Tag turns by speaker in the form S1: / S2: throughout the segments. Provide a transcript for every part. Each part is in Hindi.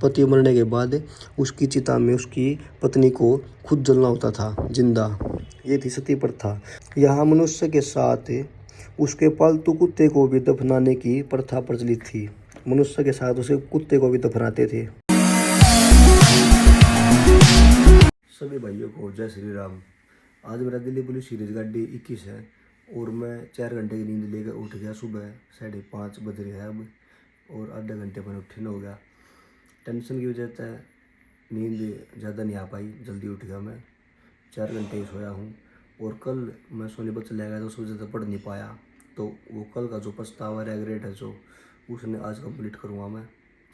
S1: पति मरने के बाद उसकी चिता में उसकी पत्नी को खुद जलना होता था जिंदा। ये थी सती प्रथा। यहाँ मनुष्य के साथ उसके पालतू कुत्ते को भी दफनाने की प्रथा प्रचलित थी। मनुष्य के साथ उसे कुत्ते को भी दफनाते थे। सभी भाइयों को जय श्री राम। आज मेरा दिल्ली पुलिस सीरीज गाड़ी 21 है और मैं 4 घंटे की नींद लेकर उठ गया। सुबह 5:30 बज रहे हैं अब और आधे घंटे पर उठने हो गया। टेंशन की वजह से नींद ज़्यादा नहीं आ पाई, जल्दी उठ गया। मैं 4 घंटे ही सोया हूँ और कल मैं सोनीपत चला गया तो उस वजह से पढ़ नहीं पाया। तो वो कल का जो पछतावा रेगरेट है जो उसने आज कंप्लीट करूँगा मैं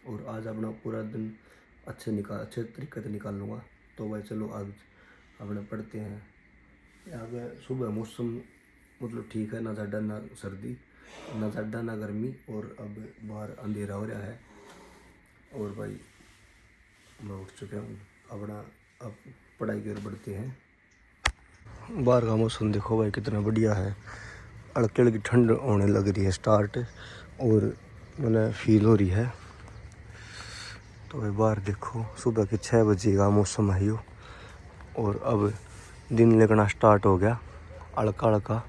S1: और आज अपना पूरा दिन अच्छे तरीके से निकाल लूँगा। तो भाई चलो आज अपने पढ़ते हैं। यहाँ पे सुबह मौसम मतलब ठीक है, ना ज़्यादा ना सर्दी, ना ज़्यादा ना गर्मी और अब बाहर अंधेरा हो रहा है। और भाई मैं उठ चुका हूँ, अपना अब पढ़ाई की ओर बढ़ते हैं। बाहर का मौसम देखो भाई कितना बढ़िया है। हल्की हल्की ठंड होने लग रही है स्टार्ट और मैंने फील हो रही है। तो भाई बाहर देखो सुबह के 6 बजे का मौसम है यो और अब दिन लगना स्टार्ट हो गया। हल्का हल्का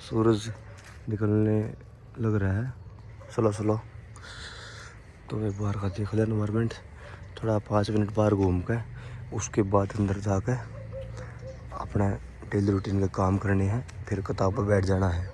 S1: सूरज निकलने लग रहा है स्लो स्लो। तो भाई बाहर का देख लिया एनवायरनमेंट, थोड़ा 5 मिनट बाहर घूम के उसके बाद अंदर जाकर अपना डेली रूटीन के काम करने हैं, फिर किताब पर बैठ जाना है।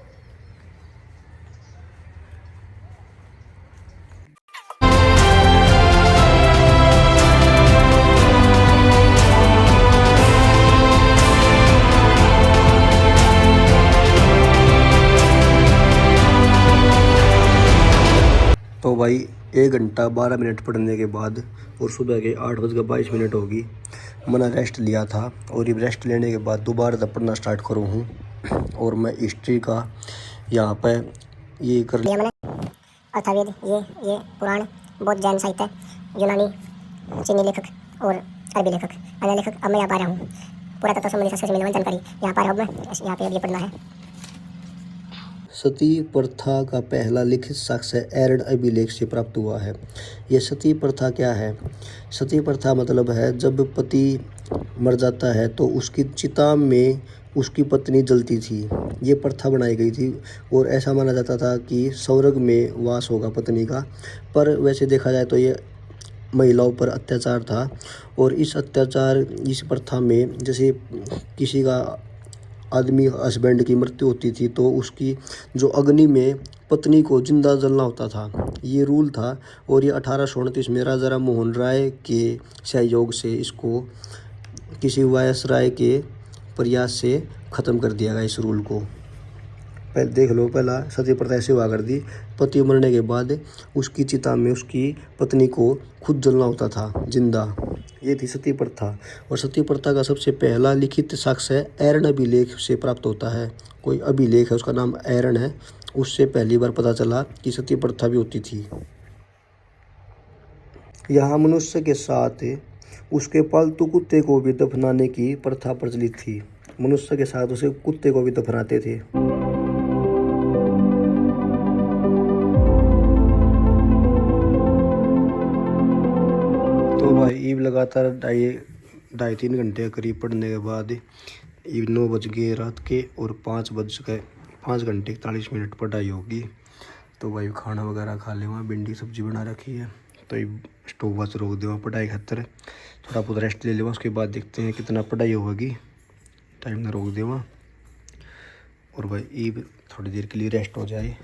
S1: तो भाई 1 घंटा 12 मिनट पढ़ने के बाद और सुबह के 8:22 होगी। मैंने रेस्ट लिया था और ये रेस्ट लेने के बाद दोबारा तब पढ़ना स्टार्ट करूँ हूँ। और मैं हिस्ट्री का यहाँ पे ये कर लिया मैंने। अथर्ववेद, ये पुराण, बौद्ध जैन साहित्य, यूनानी, चीनी लेखक और अरबी लेखक, अन्य लेखक। अब मैं यहाँ पर आया हूँ पूरा तत्व संबंधी सबसे मिलने वाली जानकारी यहाँ पर अब मैं यहाँ पे अब ये पढ़ना है। सती प्रथा का पहला लिखित साक्ष्य एरन अभिलेख से प्राप्त हुआ है। यह सती प्रथा क्या है? सती प्रथा मतलब है जब पति मर जाता है तो उसकी चिता में उसकी पत्नी जलती थी। ये प्रथा बनाई गई थी और ऐसा माना जाता था कि स्वर्ग में वास होगा पत्नी का। पर वैसे देखा जाए तो ये महिलाओं पर अत्याचार था और इस प्रथा में जैसे किसी का आदमी हस्बैंड की मृत्यु होती थी तो उसकी जो अग्नि में पत्नी को जिंदा जलना होता था, ये रूल था। और ये 1829 में राजा राम मोहन राय के सहयोग से इसको किसी वायसराय के प्रयास से ख़त्म कर दिया गया इस रूल को। पहले देख लो, पहला सती प्रथा ऐसे हुआ कर दी, पति मरने के बाद उसकी चिता में उसकी पत्नी को खुद जलना होता था जिंदा। ये थी सती प्रथा। और सती प्रथा का सबसे पहला लिखित साक्ष्य एरन अभिलेख से प्राप्त होता है। कोई अभिलेख है उसका नाम एरन है, उससे पहली बार पता चला कि सती प्रथा भी होती थी। यहाँ मनुष्य के साथ उसके पालतू कुत्ते को भी दफनाने की प्रथा प्रचलित थी। मनुष्य के साथ उसे कुत्ते को भी दफनाते थे। तो भाई ईब लगातार 2.5-3 घंटे के करीब पढ़ने के बाद ईब 9 बज गए रात के और 5 घंटे 41 मिनट पढ़ाई होगी। तो भाई खाना वगैरह खा ले, वहाँ भिंडी सब्जी बना रखी है तो ये स्टोव बस रोक दे पढ़ाई खातर, थोड़ा बहुत रेस्ट ले लेवा। उसके बाद देखते हैं कितना पढ़ाई होगी, टाइम ना रोक देवा। और भाई ईब थोड़ी देर के लिए रेस्ट हो जाए।